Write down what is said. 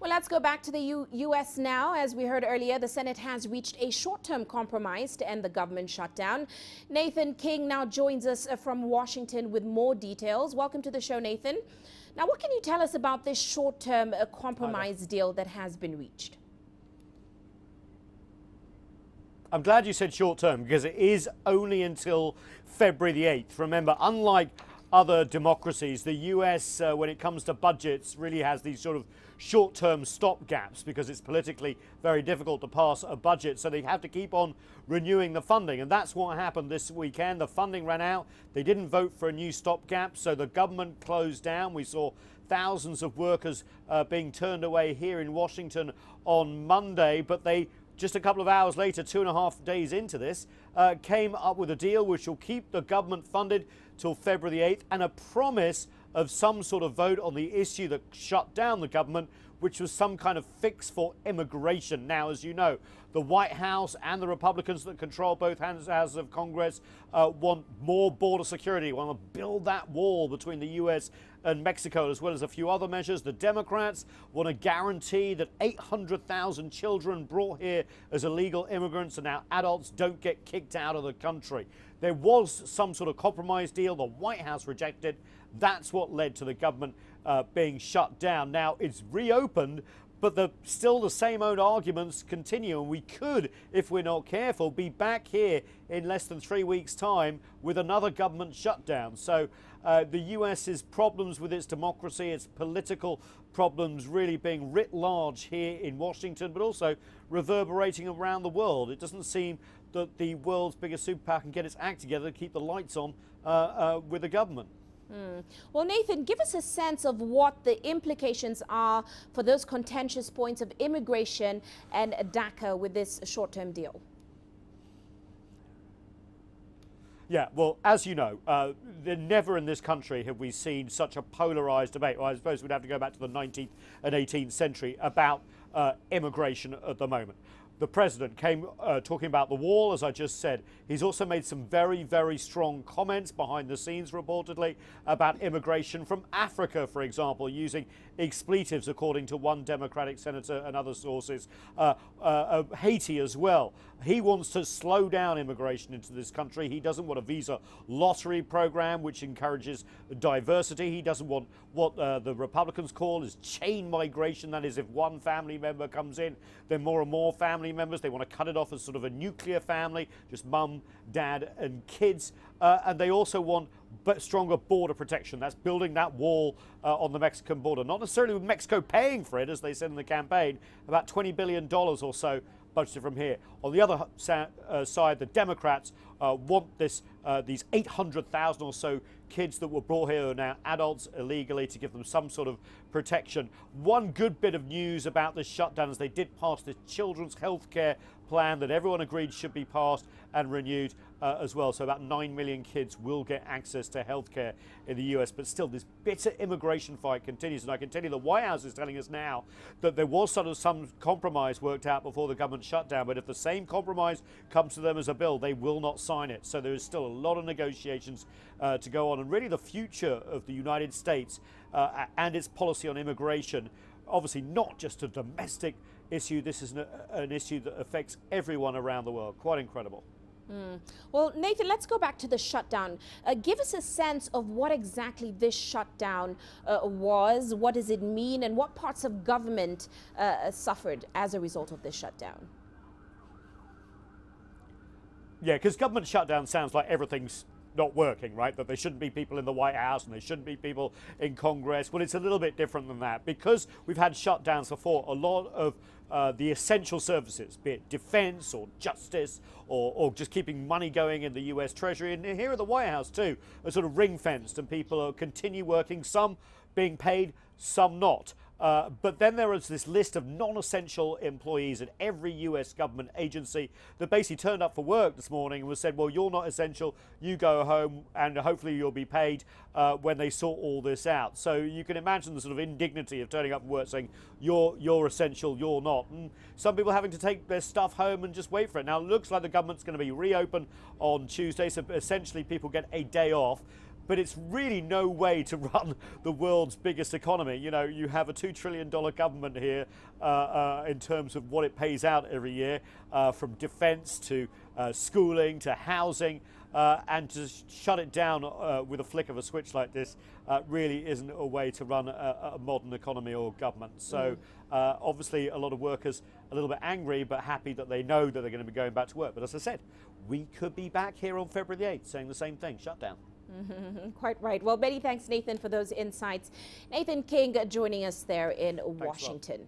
Well, let's go back to the U.S. now. As we heard earlier, the Senate has reached a short-term compromise to end the government shutdown. Nathan King now joins us from Washington with more details. Welcome to the show, Nathan. Now, what can you tell us about this short-term compromise deal that has been reached? I'm glad you said short-term because it is only until February the 8th. Remember, unlike other democracies, the US, when it comes to budgets, really has these sort of short-term stopgaps because it's politically very difficult to pass a budget. So they have to keep on renewing the funding. And that's what happened this weekend. The funding ran out. They didn't vote for a new stopgap. So the government closed down. We saw thousands of workers being turned away here in Washington on Monday. But they, just a couple of hours later, 2.5 days into this, came up with a deal which will keep the government funded till February the 8th and a promise of some sort of vote on the issue that shut down the government, which was some kind of fix for immigration. Now, as you know, the White House and the Republicans that control both houses of Congress want more border security, want to build that wall between the U.S. and Mexico, as well as a few other measures. The Democrats want to guarantee that 800,000 children brought here as illegal immigrants and now adults don't get kicked out of the country. There was some sort of compromise deal. The White House rejected. That's what led to the government being shut down. Now it's reopened, but still the same old arguments continue, and we could, if we're not careful, be back here in less than 3 weeks' time with another government shutdown. So the US's problems with its democracy, its political problems really being writ large here in Washington, but also reverberating around the world. It doesn't seem that the world's biggest superpower can get its act together to keep the lights on with the government. Well, Nathan, give us a sense of what the implications are for those contentious points of immigration and DACA with this short-term deal. Yeah, well, as you know, never in this country have we seen such a polarized debate. Well, I suppose we'd have to go back to the 19th and 18th century about immigration at the moment. The president came talking about the wall, as I just said. He's also made some very, very strong comments behind the scenes, reportedly, about immigration from Africa, for example, using expletives, according to one Democratic senator and other sources. Haiti as well. He wants to slow down immigration into this country. He doesn't want a visa lottery program, which encourages diversity. He doesn't want what the Republicans call as chain migration. That is, if one family member comes in, then more and more family members. They want to cut it off as sort of a nuclear family, just mum, dad and kids. And they also want stronger border protection. That's building that wall on the Mexican border. Not necessarily with Mexico paying for it, as they said in the campaign, about $20 billion or so budgeted from here. On the other side, the Democrats want these 800,000 or so kids that were brought here are now adults illegally to give them some sort of protection. One good bit of news about this shutdown is they did pass the children's health care plan that everyone agreed should be passed and renewed as well. So about 9 million kids will get access to health care in the US. But still, this bitter immigration fight continues. And I can tell you the White House is telling us now that there was sort of some compromise worked out before the government shutdown. But if the same compromise comes to them as a bill, they will not sign it. So there is still a lot of negotiations to go on. And really the future of the United States and its policy on immigration, obviously not just a domestic issue. This is an issue that affects everyone around the world. Quite incredible. Well, Nathan, let's go back to the shutdown. Give us a sense of what exactly this shutdown was. What does it mean, and what parts of government suffered as a result of this shutdown? Yeah, because government shutdown sounds like everything's not working, right? That there shouldn't be people in the White House and there shouldn't be people in Congress. Well, it's a little bit different than that. Because we've had shutdowns before, a lot of the essential services, be it defense or justice or just keeping money going in the US Treasury, and here at the White House too, are sort of ring-fenced, and people continue working, some being paid, some not. But then there is this list of non-essential employees at every US government agency that basically turned up for work this morning and was said, well, you're not essential, you go home and hopefully you'll be paid when they sort all this out. So you can imagine the sort of indignity of turning up for work saying, you're essential, you're not. And some people having to take their stuff home and just wait for it. Now, it looks like the government's going to be reopened on Tuesday, so essentially people get a day off. but it's really no way to run the world's biggest economy. You know, you have a $2 trillion government here in terms of what it pays out every year, from defence to schooling to housing, and to shut it down with a flick of a switch like this really isn't a way to run a modern economy or government. So obviously a lot of workers a little bit angry, but happy that they know that they're going to be going back to work. But as I said, we could be back here on February the 8th saying the same thing, shutdown. Quite right. Well, many thanks, Nathan, for those insights. Nathan King joining us there in Washington.